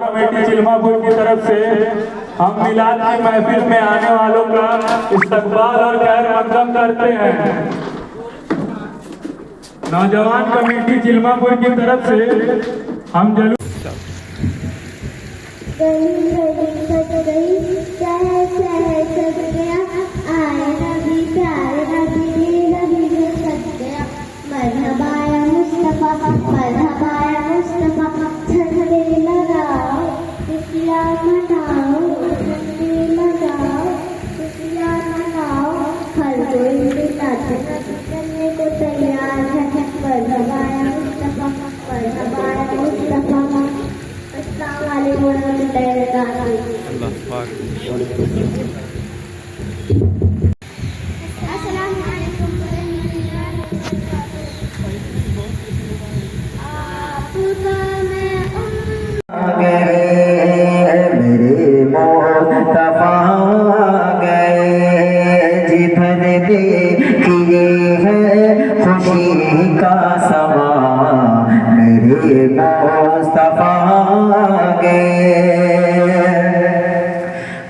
Committee چلماپور کی طرف سے ہم میلاد کی محفل میں آنے والوں کا استقبال اور خیر مقدم کرتے ہیں۔ نوجوان کمیٹی چلماپور کی طرف سے ہم جلوس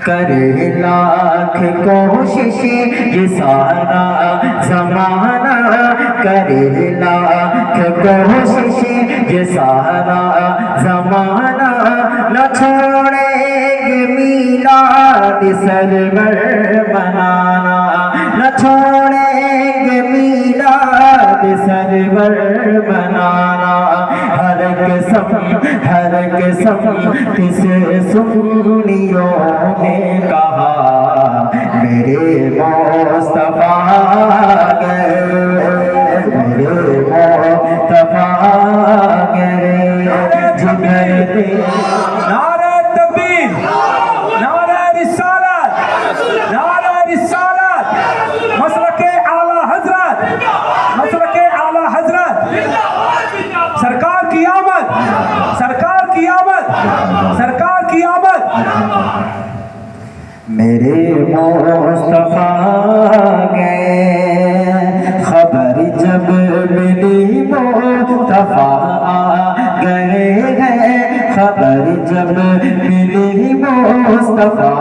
کرے لاکھ کوشش یہ سارا زمانہ، کرے لاکھ کوشش یہ سارا زمانہ، نہ چھوڑیں گے میلاد سرور بنانا، نہ چھوڑیں گے میلاد سرور بنانا۔ ہر قسم کس سنیوں نے کہا میرے مصطفیٰ گئے، میرے مصطفیٰ گئے جدھر دے۔ نعرہ تکبیر، نعرہ رسالت، نعرہ رسالت، مسلک اعلیٰ حضرت، مسلک اعلیٰ حضرت، سرکار کی آمد، سرکار کی آمد، سرکار کی آمد۔ میرے مصطفیٰ گئے، خبر جب ملی مصطفیٰ گئے ہیں، خبر جب ملی مصطفیٰ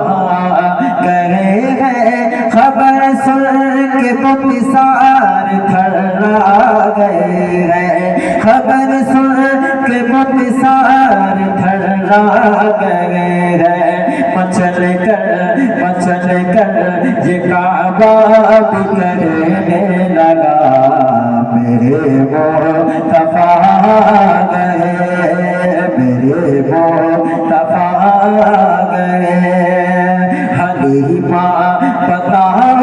گئے ہیں، خبر سن کے بتسار تھرا گئے ہیں، خبر سن کے بتسار تھرا گئے ہیں۔ مچل کر یہ کعبہ بھی کرنے لگا میرے مصطفیٰ گئے، میرے مصطفیٰ گئے۔ حلیمہ بتاؤ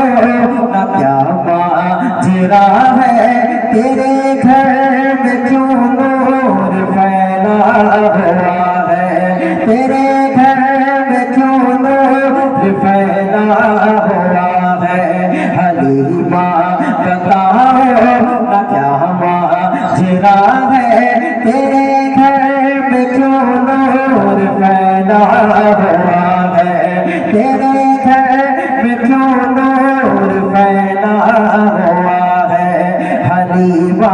نہ کیا ماجرا ہے، تیرے گھر میں کیوں نور پھیلا ہوا ہے، تیرے گھر میں کیوں نور پھیلا ہوا ہے۔ حلیمہ بتاؤ نہ کیا ماجرا ہے، تیرے گھر میں کیوں نور پھیلا ہوا ہے، تیرے گھر میں کیوں نور پھیلا ہوا ہے۔ حلیمہ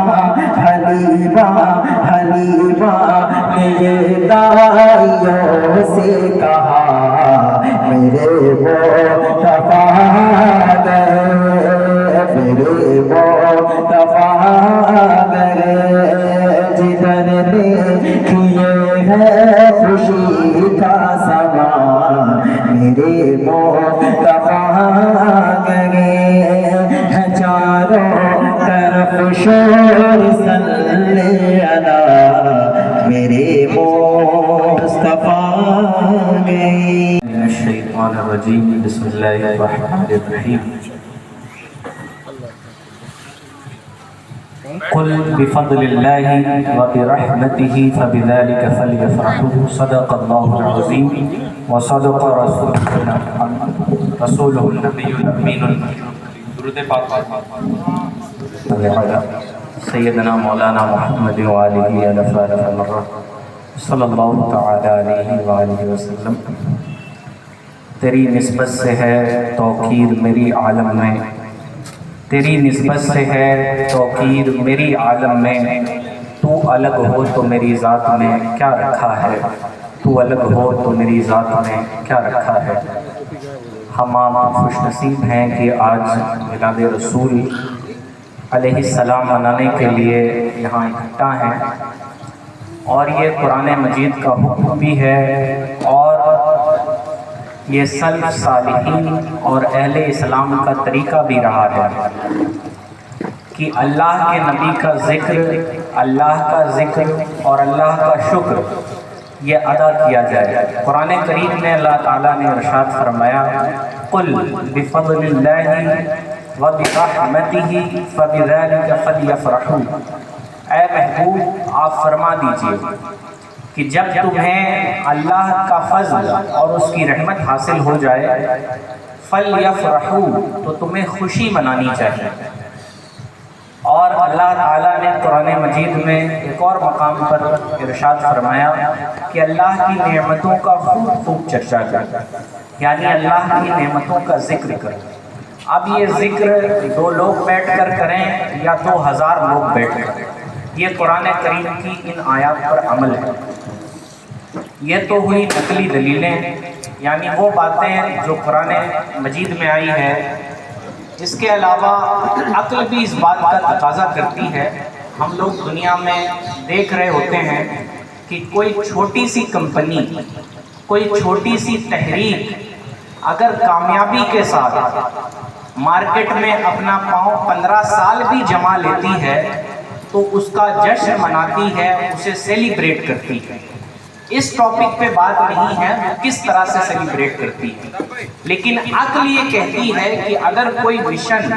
نے یہ دائیوں سے کہا میرے مصطفیٰ گئے، میرے مصطفیٰ گئے جدھر دیکھیے ہے خوشی کا سما، میرے مصطفیٰ گئے ہیں چاروں طرف شور صلی علی میرے مصطفیٰ گئے۔ من الشیطان الرجیم، بسم اللہ الرحمن الرحیم۔ قل بفضل اللہ وبرحمتہ فبذلک فلیفرحوا، صدق اللہ العظیم وصدق رسولہ النبی الامین۔ درود پاک سیدنا مولانا محمد وآلہ الفاتحہ مرہ صلی اللہ تعالی علیہ وآلہ وسلم۔ تیری نسبت سے ہے توقیر میری عالم میں، تیری نسبت سے ہے توقیر میری عالم میں، تو الگ ہو تو میری ذات میں کیا رکھا ہے۔ تو الگ ہو تو میری ذات میں کیا رکھا ہے۔ ہم آپ خوش نصیب ہیں کہ آج میلاد رسول علیہ السلام منانے کے لیے یہاں اکٹھا ہیں، اور یہ قرآن مجید کا حکم بھی ہے، اور یہ سلف صالحین اور اہل اسلام کا طریقہ بھی رہا ہے کہ اللہ کے نبی کا ذکر، اللہ کا ذکر اور اللہ کا شکر یہ ادا کیا جائے۔ قرآن کریم میں اللہ تعالیٰ نے ارشاد فرمایا قُلْ بِفَضْلِ اللَّهِ وَبِرَحْمَتِهِ فَبِذَلِكَ فَلْيَفْرَحُوا۔ اے محبوب آپ فرما دیجئے کہ جب تمہیں اللہ کا فضل اور اس کی رحمت حاصل ہو جائے فَلْيَفْرَحُوا تو تمہیں خوشی منانی چاہیے۔ اور اللہ تعالیٰ نے قرآن مجید میں ایک اور مقام پر ارشاد فرمایا کہ اللہ کی نعمتوں کا خوب خوب چرچا کر، یعنی اللہ کی نعمتوں کا ذکر کر۔ اب یہ ذکر 2 لوگ بیٹھ کر کریں یا 2000 لوگ بیٹھ کر، یہ قرآن کریم کی ان آیات پر عمل ہے۔ یہ تو ہوئی نقلی دلیلیں، یعنی وہ باتیں جو قرآن مجید میں آئی ہے۔ اس کے علاوہ عقل بھی اس بات کا تقاضا کرتی ہے۔ ہم لوگ دنیا میں دیکھ رہے ہوتے ہیں کہ کوئی چھوٹی سی کمپنی، کوئی چھوٹی سی تحریک اگر کامیابی کے ساتھ مارکیٹ میں اپنا پاؤں 15 سال بھی جما لیتی ہے تو اس کا جشن مناتی ہے، اسے سیلیبریٹ کرتی ہے۔ اس ٹاپک پہ بات نہیں ہے وہ کس طرح سے سیلیبریٹ کرتی ہے، لیکن عقل یہ کہتی ہے کہ اگر کوئی مشن،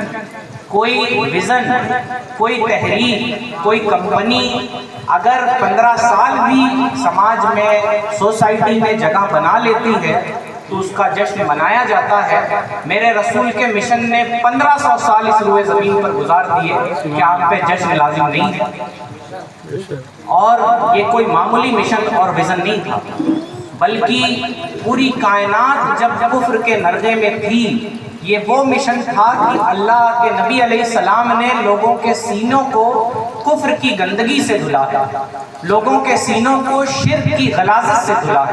کوئی ویژن، کوئی تحریک، کوئی کمپنی اگر 15 سال بھی سماج میں، سوسائٹی میں جگہ بنا لیتی ہے تو اس کا جشن منایا جاتا ہے۔ میرے رسول کے مشن نے 1500 سال اس روئے زمین پر گزار دیے، کیا آپ پہ جشن لازم نہیں ہے؟ اور یہ کوئی معمولی مشن اور ویژن نہیں تھا، بلکہ پوری کائنات جب کفر کے نرغے میں تھی، یہ وہ مشن تھا کہ اللہ کے نبی علیہ السلام نے لوگوں کے سینوں کو کفر کی گندگی سے دھلا، لوگوں کے سینوں کو شرک کی غلاظت سے دھلا۔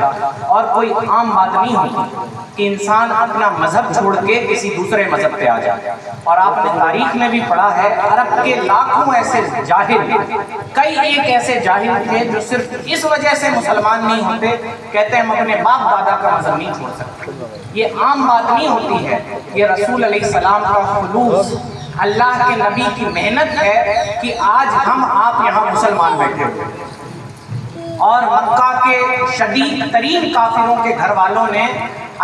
اور کوئی عام بات نہیں ہوتی کہ انسان اپنا مذہب چھوڑ کے کسی دوسرے مذہب پہ آ جائے۔ اور آپ نے تاریخ میں بھی پڑھا ہے عرب کے لاکھوں ایسے جاہل، کئی ایک ایسے جاہل تھے جو صرف اس وجہ سے مسلمان نہیں ہوتے، کہتے ہیں ہم اپنے باپ دادا کا مذہب نہیں چھوڑ سکتے۔ یہ عام بات نہیں ہوتی ہے، یہ رسول علیہ السلام کا خلوص، اللہ کے نبی کی محنت ہے کہ آج ہم آپ یہاں مسلمان بیٹھے ہوئے۔ اور مکہ کے شدید ترین کافروں کے گھر والوں نے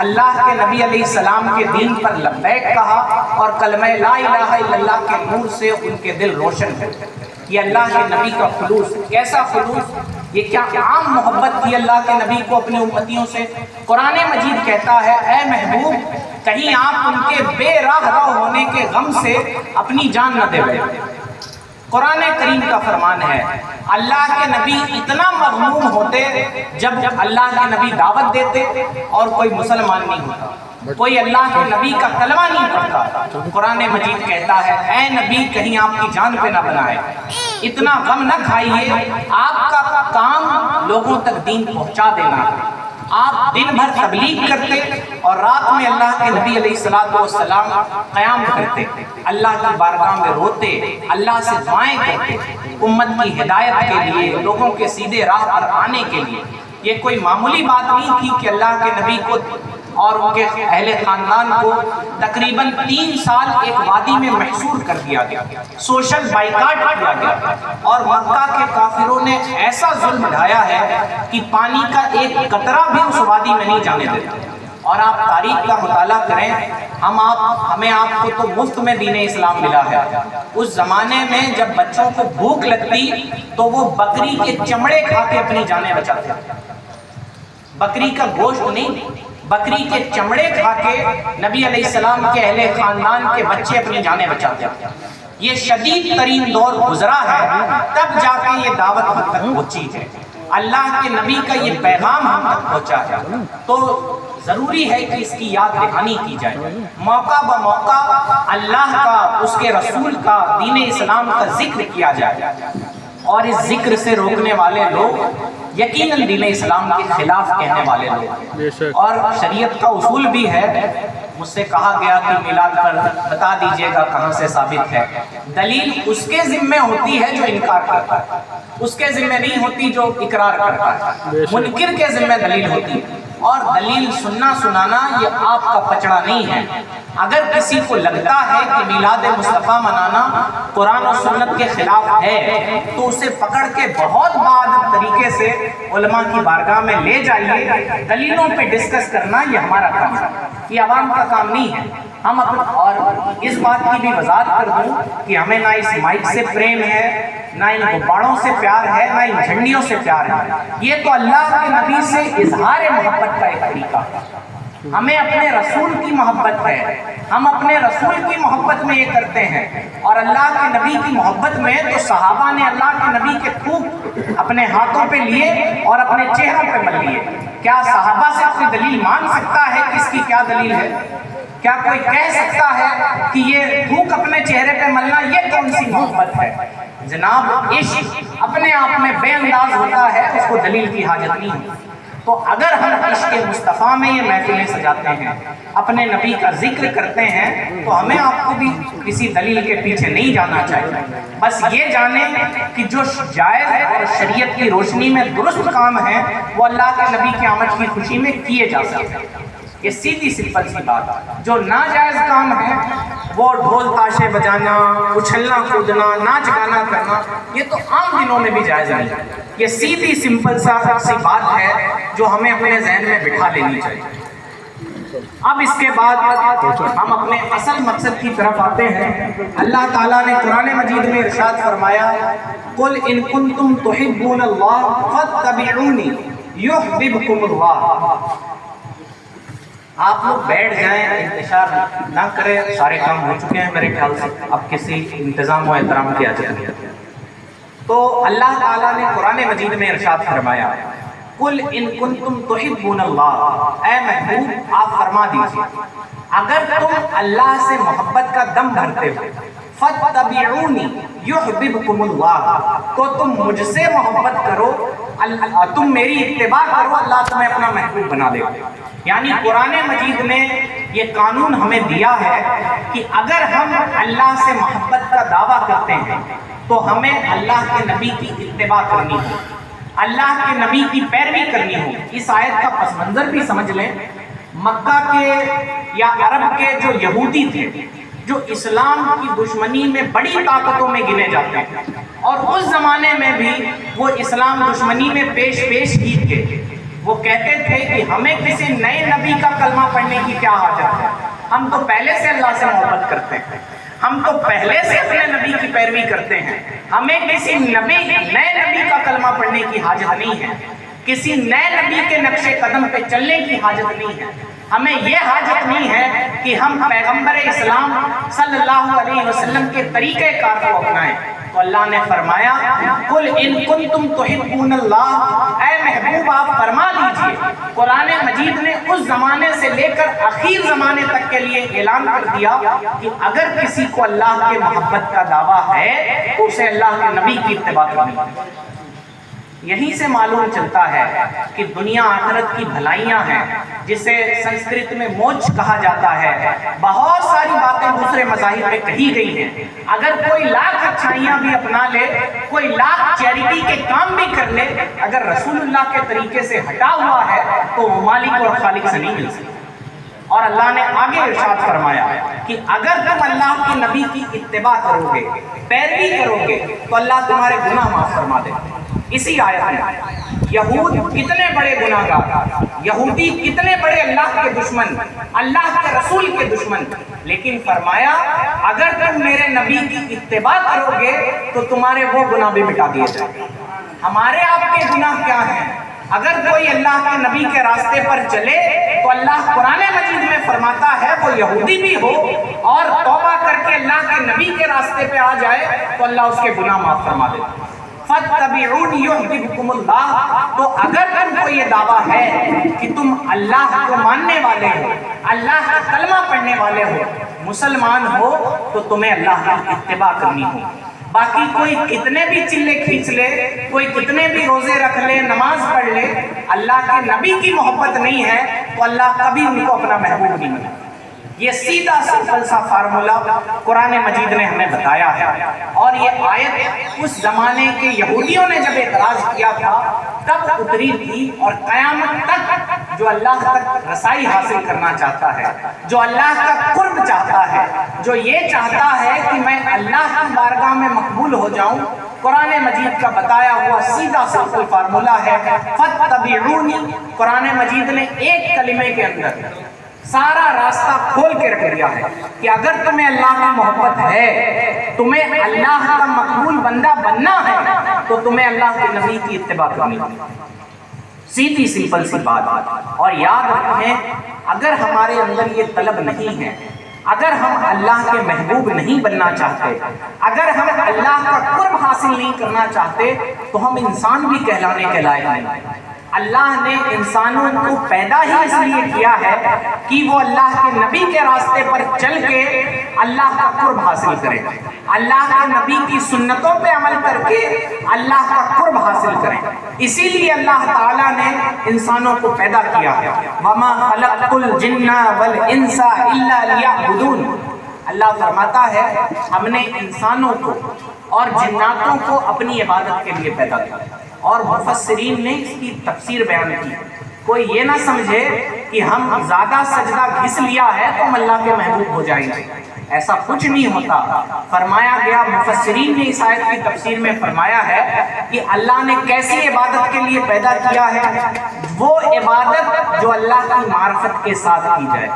اللہ کے نبی علیہ السلام کے دین پر لبیک کہا، اور کلمہ لا الہ الا اللہ کے نور سے ان کے دل روشن ہوئے۔ یہ اللہ کے نبی کا خلوص، کیسا خلوص! یہ کیا عام محبت تھی اللہ کے نبی کو اپنی امتیوں سے۔ قرآن مجید کہتا ہے اے محبوب کہیں آپ ان کے بے راہ رو ہونے کے غم سے اپنی جان نہ دے بیٹھے۔ قرآن کریم کا فرمان ہے اللہ کے نبی اتنا مغموم ہوتے جب اللہ کے نبی دعوت دیتے اور کوئی مسلمان نہیں ہوتا، کوئی اللہ کے نبی کا کلمہ نہیں پڑھتا۔ قرآن مجید کہتا ہے اے نبی کہیں آپ کی جان پہ نہ بنائے، اتنا غم نہ کھائیے، آپ کا کام لوگوں تک دین پہنچا دینا ہے۔ آپ دن بھر تبلیغ کرتے اور رات میں اللہ کے نبی علیہ السلام قیام کرتے، اللہ کی بارگاہ میں روتے، اللہ سے دعائیں کرتے، امت کی ہدایت کے لیے، لوگوں کے سیدھے راہ پر آنے کے لیے۔ یہ کوئی معمولی بات نہیں تھی کہ اللہ کے نبی کو اور ان کے اہل خاندان کو تقریباً 3 سال ایک وادی میں محصور کر دیا گیا، سوشل بائیکاٹ کیا گیا، اور مکہ کے کافروں نے ایسا ظلم ڈھایا ہے کہ پانی کا ایک قطرہ بھی اس وادی میں نہیں جانے دیتا۔ اور آپ تاریخ کا مطالعہ کریں، ہمیں آپ کو تو مفت میں دین اسلام ملا ہے۔ اس زمانے میں جب بچوں کو بھوک لگتی تو وہ بکری کے چمڑے کھا کے اپنی جانیں بچاتے، بکری کا گوشت نہیں، بکری کے چمڑے کھا کے نبی علیہ السلام کے اہل خاندان کے بچے اپنی جانیں بچاتے ہیں۔ یہ شدید ترین دور گزرا ہے، تب جا کے یہ دعوت ہم تک پہنچی ہے، اللہ کے نبی کا یہ پیغام ہم تک پہنچا ہے۔ تو ضروری ہے کہ اس کی یاد دہانی کی جائے، موقع بموقع اللہ کا، اس کے رسول کا، دین اسلام کا ذکر کیا جائے۔ اور اس ذکر سے روکنے والے لوگ یقیناً دین اسلام کے خلاف کہنے والے لوگ، اور شریعت کا اصول بھی ہے۔ مجھ سے کہا گیا کہ میلاد پر بتا دیجئے گا کہاں سے ثابت ہے۔ دلیل اس کے ذمہ ہوتی ہے جو انکار کرتا ہے، اس کے ذمہ نہیں ہوتی جو اقرار کرتا ہے، منکر کے ذمہ دلیل ہوتی ہے۔ اور دلیل سننا سنانا یہ آپ کا پچڑا نہیں ہے۔ اگر کسی کو لگتا ہے کہ میلاد مصطفیٰ منانا قرآن و سنت کے خلاف ہے تو اسے پکڑ کے بہت باادب طریقے سے علماء کی بارگاہ میں لے جائیے، دلیلوں پہ ڈسکس کرنا یہ ہمارا کام ہے، یہ عوام کا کام نہیں ہے۔ ہم اور اس بات کی بھی وضاحت کر دوں کہ ہمیں نہ اس مائک سے پریم ہے، نہ ان غباروں سے پیار ہے، نہ ان جھنڈیوں سے پیار ہے۔ یہ تو اللہ کے نبی سے اظہار محبت کا ایک طریقہ ہے۔ ہمیں اپنے رسول کی محبت ہے، ہم اپنے رسول کی محبت میں یہ کرتے ہیں، اور اللہ کے نبی کی محبت میں تو صحابہ نے اللہ کے نبی کے تھوک اپنے ہاتھوں پہ لیے اور اپنے چہروں پہ مل لیے۔ کیا صحابہ سے کوئی دلیل مانگ سکتا ہے کہ اس کی کیا دلیل ہے؟ کیا کوئی کہہ سکتا ہے کہ یہ تھوک اپنے چہرے پہ ملنا یہ کون سی محبت ہے؟ جناب عشق اپنے آپ میں بے انداز ہوتا ہے، اس کو دلیل کی حاجت نہیں ہوتی۔ تو اگر ہم عشق مصطفیٰ میں یہ محفلیں سجاتے ہیں، اپنے نبی کا ذکر کرتے ہیں، تو ہمیں آپ کو بھی کسی دلیل کے پیچھے نہیں جانا چاہیے۔ بس یہ جانیں کہ جو جائز اور شریعت کی روشنی میں درست کام ہے وہ اللہ کے نبی کی آمد کی خوشی میں کیے جا سکتے ہیں۔ یہ سیدھی سمپل سی بات ہے۔ جو ناجائز کام ہے وہ ڈھول تاشے بجانا، اچھلنا کودنا، ناچ گانا کرنا، یہ تو عام دنوں میں بھی جائز نہیں ہے۔ یہ سیدھی سمپل سی بات ہے جو ہمیں اپنے ذہن میں بٹھا لینی چاہیے۔ اب اس کے بعد ہم اپنے اصل مقصد کی طرف آتے ہیں۔ اللہ تعالیٰ نے قرآن مجید میں ارشاد فرمایا، قُلْ إِن كُنتُمْ تُحِبُّونَ اللَّهَ فَاتَّبِعُونِي يُحْبِبْكُمُ اللَّهُ۔ آپ لوگ بیٹھ جائیں، انتشار نہ کریں، سارے کام ہو چکے ہیں میرے خیال سے، اب کسی انتظام و احترام کیا جائے۔ تو اللہ تعالیٰ نے قرآن مجید میں ارشاد فرمایا، قُلْ إِن كُنتُمْ تُحِبُّونَ اللَّهَ، اے محبوب آپ فرما دیجئے اگر تم اللہ سے محبت کا دم بھرتے ہو، فَاتَّبِعُونِي يُحْبِبْكُمُ اللَّهُ، تو تم مجھ سے محبت کرو، تم میری اتباع کرو، اللہ تمہیں اپنا محبوب بنا دے گا۔ یعنی قرآن مجید نے یہ قانون ہمیں دیا ہے کہ اگر ہم اللہ سے محبت کا دعویٰ کرتے ہیں تو ہمیں اللہ کے نبی کی اتباع کرنی ہو، اللہ کے نبی کی پیروی کرنی ہو۔ اس آیت کا پس منظر بھی سمجھ لیں۔ مکہ کے یا عرب کے جو یہودی تھے، جو اسلام کی دشمنی میں بڑی طاقتوں میں گنے جاتے ہیں، اور اس زمانے میں بھی وہ اسلام دشمنی میں پیش جیت کے وہ کہتے تھے کہ ہمیں کسی نئے نبی کا کلمہ پڑھنے کی کیا حاجت ہے، ہم تو پہلے سے اللہ سے محبت کرتے ہیں، ہم تو پہلے سے اپنے نبی کی پیروی کرتے ہیں، ہمیں کسی نئے نبی کا کلمہ پڑھنے کی حاجت نہیں ہے، کسی نئے نبی کے نقش قدم پہ چلنے کی حاجت نہیں ہے، ہمیں یہ حاجت نہیں ہے کہ ہم پیغمبر اسلام صلی اللہ علیہ وسلم کے طریقہ کار کو اپنائیں۔ تو اللہ نے فرمایا، قُلْ إِن كُنتُمْ تُحِبُّونَ اللَّهَ، اے محبوب آپ فرما دیجئے۔ قرآن مجید نے اس زمانے سے لے کر اخیر زمانے تک کے لیے اعلان کر دیا کہ اگر کسی کو اللہ کے محبت کا دعویٰ ہے تو اسے اللہ کے نبی کی اتباع کرنی ہے۔ یہیں سے معلوم چلتا ہے کہ دنیا آخرت کی بھلائیاں ہیں، جسے سنسکرت میں موچ کہا جاتا ہے۔ بہت ساری باتیں دوسرے مذاہب میں کہی گئی ہیں، اگر کوئی لاکھ اچھائیاں بھی اپنا لے، کوئی لاکھ چیریٹی کے کام بھی کر لے، اگر رسول اللہ کے طریقے سے ہٹا ہوا ہے تو وہ مالک اور خالق سے نہیں مل سکتا۔ اور اللہ نے آگے ارشاد فرمایا کہ اگر تم اللہ کے نبی کی اتباع کرو گے، پیروی کرو گے، تو اللہ تمہارے گناہ معاف فرما دے گا۔ اسی آیت میں یہود کتنے بڑے گناہ گار، یہودی کتنے بڑے اللہ کے دشمن، اللہ کے رسول کے دشمن، لیکن فرمایا اگر تم میرے نبی کی اتباع کرو گے تو تمہارے وہ گناہ بھی مٹا دیے جائیں گے۔ ہمارے آپ کے گناہ کیا ہیں؟ اگر کوئی اللہ کے نبی کے راستے پر چلے تو اللہ قرآن مجید میں فرماتا ہے وہ یہودی بھی ہو اور توبہ کر کے اللہ کے نبی کے راستے پہ آ جائے تو اللہ اس کے گناہ معاف فرما دیتا ہے۔ فَاتَّبِعُونِ يُحْبِبْكُمُ اللَّهُ، تو اگر تم کو یہ دعویٰ ہے کہ تم اللہ کو ماننے والے ہو، اللہ کا کلمہ پڑھنے والے ہو، مسلمان ہو، تو تمہیں اللہ کی اتباع کرنی ہو۔ باقی کوئی کتنے بھی چلے کھینچ لے، کوئی کتنے بھی روزے رکھ لے، نماز پڑھ لے، اللہ کے نبی کی محبت نہیں ہے تو اللہ کبھی ان کو اپنا محبوب نہیں بنا۔ یہ سیدھا سمپل سا فارمولا قرآن مجید نے ہمیں بتایا ہے، اور یہ آیت اس زمانے کے یہودیوں نے جب اعتراض کیا تھا تب اتری تھی، اور قیامت تک جو اللہ تک رسائی حاصل کرنا چاہتا ہے، جو اللہ کا قرب چاہتا ہے، جو یہ چاہتا ہے کہ میں اللہ کی بارگاہ میں مقبول ہو جاؤں، قرآن مجید کا بتایا ہوا سیدھا سمپل فارمولا ہے فَاتَّبِعُونِی۔ قرآن مجید نے ایک کلمے کے اندر سارا راستہ کھول کے رکھ دیا ہے کہ اگر تمہیں اللہ کی محبت ہے، تمہیں اللہ کا مقبول بندہ بننا ہے، تو تمہیں اللہ کے نبی کی اتباع کرنی ہے۔ سیدھی سمپل سی بات۔ اور یاد رکھیں، اگر ہمارے اندر یہ طلب نہیں ہے، اگر ہم اللہ کے محبوب نہیں بننا چاہتے، اگر ہم اللہ کا قرب حاصل نہیں کرنا چاہتے، تو ہم انسان بھی کہلانے کے لائق نہیں۔ اللہ نے انسانوں کو پیدا ہی اس لیے کیا ہے کہ وہ اللہ کے نبی کے راستے پر چل کے اللہ کا قرب حاصل کرے، اللہ کے نبی کی سنتوں پہ عمل کر کے اللہ کا قرب حاصل کریں۔ اسی لیے اللہ تعالیٰ نے انسانوں کو پیدا کیا ہے۔ وَمَا خَلَقْتُ الْجِنَّ وَالْإِنسَ إِلَّا لِيَعْبُدُونِ۔ اللہ فرماتا ہے ہم نے انسانوں کو اور جناتوں کو اپنی عبادت کے لیے پیدا کیا، اور مفسرین نے اس کی تفسیر بیان کی۔ کوئی یہ نہ سمجھے کہ ہم زیادہ سجدہ گھس لیا ہے تو ہم اللہ کے محبوب ہو جائیں گے، ایسا کچھ نہیں ہوتا۔ فرمایا گیا، مفسرین نے اس آیت کی تفسیر میں فرمایا ہے کہ اللہ نے کیسی عبادت کے لیے پیدا کیا ہے، وہ عبادت جو اللہ کی معرفت کے ساتھ کی جائے،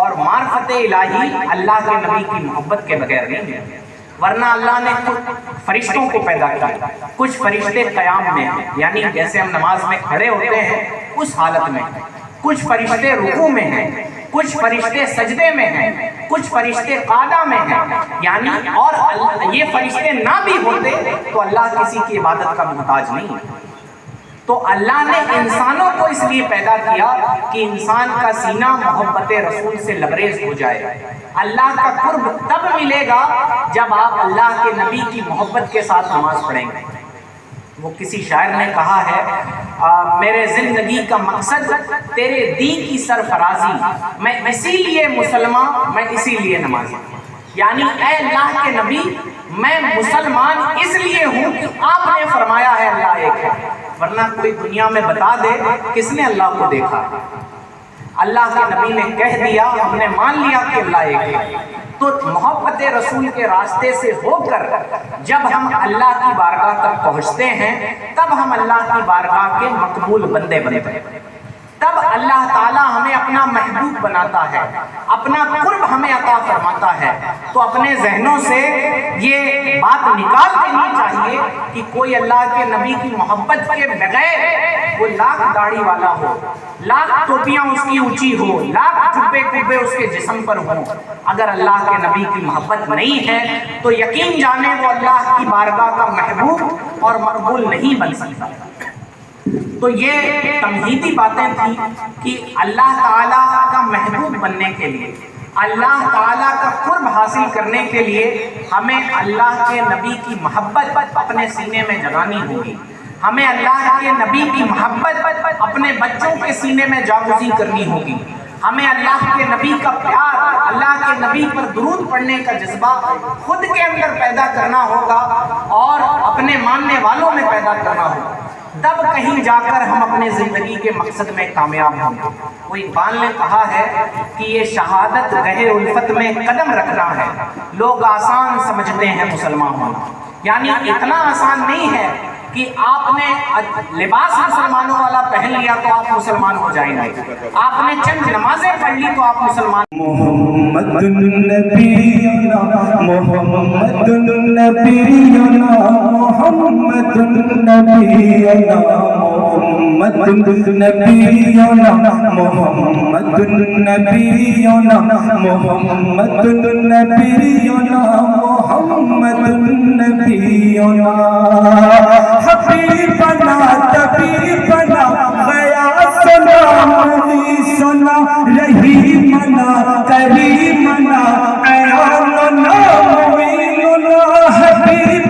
اور معرفت الہی اللہ کے نبی کی محبت کے بغیر نہیں ہے۔ ورنہ اللہ نے کچھ فرشتوں کو پیدا کیا، کچھ فرشتے قیام میں ہیں، یعنی جیسے ہم نماز میں کھڑے ہوتے ہیں اس حالت میں، کچھ فرشتے رکوع میں ہیں، کچھ فرشتے سجدے میں ہیں، کچھ فرشتے قعدہ میں ہیں، یعنی اور یہ فرشتے نہ بھی ہوتے تو اللہ کسی کی عبادت کا محتاج نہیں ہے۔ تو اللہ نے انسانوں کو اس لیے پیدا کیا کہ انسان کا سینہ محبت رسول سے لبریز ہو جائے۔ اللہ کا قرب تب ملے گا جب آپ اللہ کے نبی کی محبت کے ساتھ نماز پڑھیں گے۔ وہ کسی شاعر نے کہا ہے، میرے زندگی کا مقصد تیرے دین کی سرفرازی، میں اسی لیے مسلمان، میں اسی لیے نمازی۔ یعنی اے اللہ کے نبی، میں مسلمان اس لیے ہوں کہ آپ نے فرمایا ہے اللہ ایک ہے، ورنہ کوئی دنیا میں بتا دے کس نے اللہ کو دیکھا؟ اللہ کے نبی نے کہہ دیا، ہم نے مان لیا کہ اللہ ایک ہے۔ تو محبت رسول کے راستے سے ہو کر جب ہم اللہ کی بارگاہ تک پہنچتے ہیں، تب ہم اللہ کی بارگاہ کے مقبول بندے بنتے ہیں، تب اللہ تعالیٰ ہمیں اپنا محبوب بناتا ہے، اپنا قرب ہمیں عطا فرماتا ہے۔ تو اپنے ذہنوں سے یہ بات نکال دینی چاہیے کہ کوئی اللہ کے نبی کی محبت کے بغیر وہ لاکھ داڑھی والا ہو، لاکھ ٹوپیاں اس کی اونچی ہو، لاکھ جبے کبے اس کے جسم پر ہوں، اگر اللہ کے نبی کی محبت نہیں ہے تو یقین جانے وہ اللہ کی بارگاہ کا محبوب اور مقبول نہیں بن سکتا۔ تو یہ تمہیدی باتیں تھیں کہ اللہ تعالیٰ کا محبوب بننے کے لیے، اللہ تعالیٰ کا قرب حاصل کرنے کے لیے ہمیں اللہ کے نبی کی محبت اپنے سینے میں جگانی ہوگی، ہمیں اللہ کے نبی کی محبت اپنے بچوں کے سینے میں جاگزی کرنی ہوگی، ہمیں اللہ کے نبی کا پیار، اللہ کے نبی پر درود پڑھنے کا جذبہ خود کے اندر پیدا کرنا ہوگا اور اپنے ماننے والوں میں پیدا کرنا ہوگا، تب کہیں جا کر ہم اپنے زندگی کے مقصد میں کامیاب ہوں گے۔ وہ اقبال نے کہا ہے کہ یہ شہادت گہے الفت میں قدم رکھنا ہے، لوگ آسان سمجھتے ہیں مسلمان ہونا، یعنی اتنا آسان نہیں ہے کہ آپ نے لباس مسلمانوں والا پہن لیا تو آپ مسلمان ہو جائیں گے، آپ نے چند نمازیں پڑھ لی تو آپ مسلمان۔ محمد نبینا محمد نبینا محمد نبینا محمد نبینا محمد نبینا محمد نبینا محمد نبینا حبیبنا طبیبنا غیاثنا مغیثنا رحیمنا کریمنا عیاننا معیننا حبیب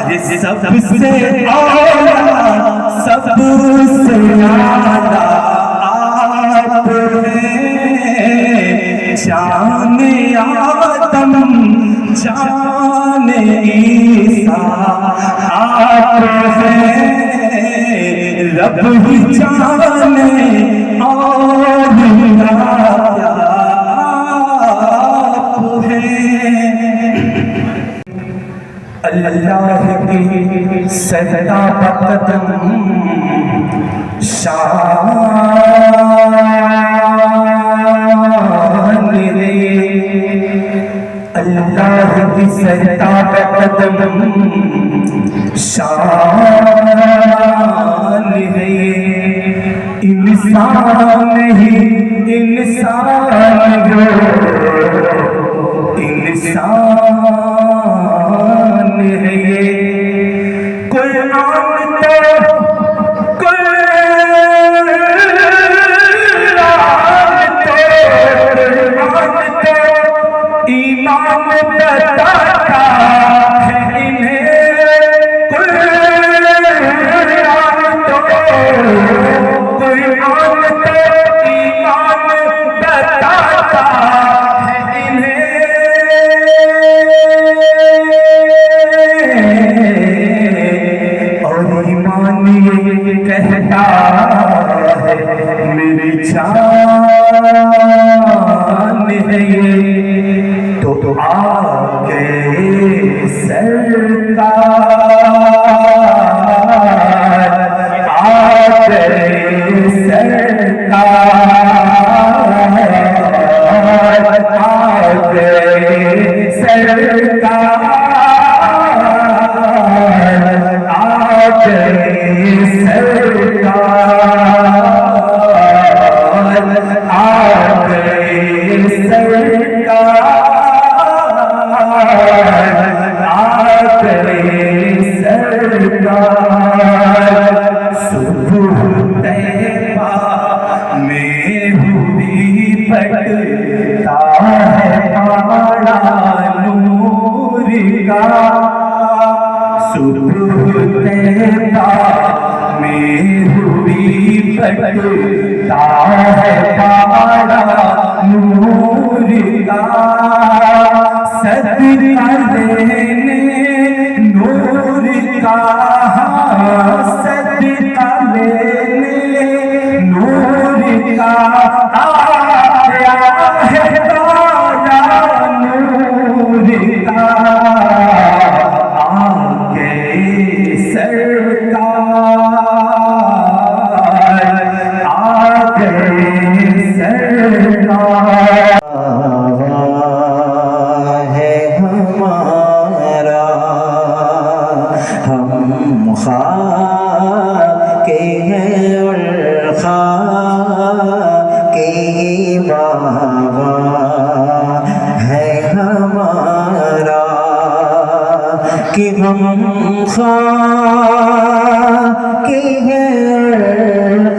ارے سب سے اولا سب سے اعلیٰ آپ ہیں، جان آدم جان عیسیٰ آپ ہیں، رب ہی جانے اور آپ ہیں۔ اللہ کی سجدہ بقدم شان ہے، اللہ کی سجدہ بقدم شان ہے، انسان ہی انسان جو انسان ہے یہ، قرآن تو ایمان بتاتا ہے انہیں، قرآن تو ایمان بتاتا ہے انہیں، اور ایمان یہ کہتا ہے میری جان ہے یہ، تو آگے سرکار، آگے سرکار، آگے سرکار، آگے سرکار، آگے سرکار، صبح طیبہ میں ہوئی پڑتا ہے پاڑا نور کا، صبح طیبہ میں ہوئی پڑتا ہے پاڑا نور کا، صدقہ لینے نور کا، صدقہ لینے نور کا، آیا ہے تاجا نور کا، آگے سرکار، آگے سرکار ہے ہمارا، ہم خاک ہیں اور خاک ہی بابا ہے ہمارا، کہ ہم خاک ہیں اور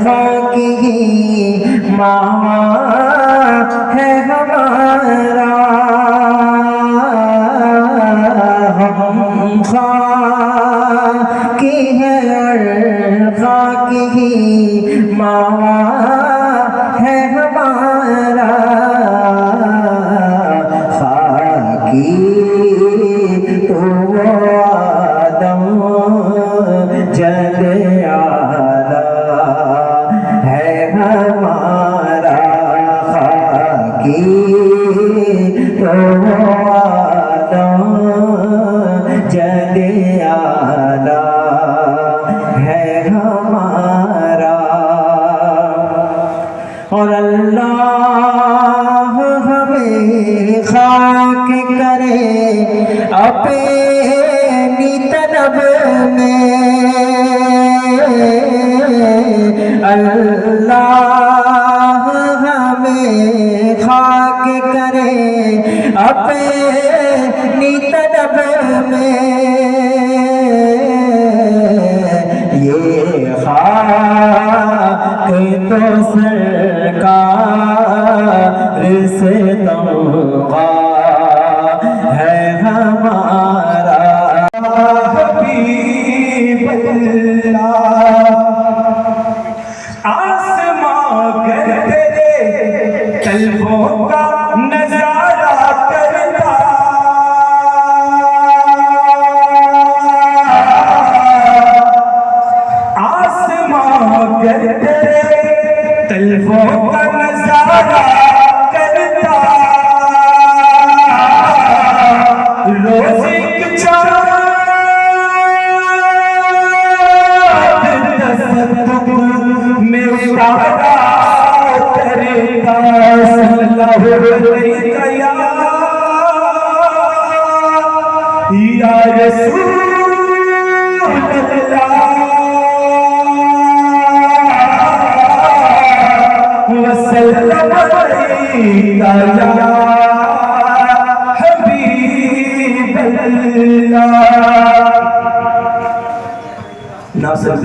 خاک ہی ماما ہے ہمارا، ہم خاک ہیں اور خاک ہی ماما ہے ہمارا، خاکی تو آدم جد آدم ہے ہمارا، خاکی تو آدم جد آدم ہے ہمارا، اور اللہ ہمیں خاک کرے اپنی طلب میں، اللہ ہمیں خاک کرے اپنی طلب میں، یہ خاک تو سرکار سے تمغا ہے ہمارا، مگر تیرے طلبوں کا نظارہ کرتا روزی کی چاند تصدق میں اتارا کرتا صلی اللہ علیہ یا رسول اللہ وسلم علیکہ یا حبیب اللہ. ناصر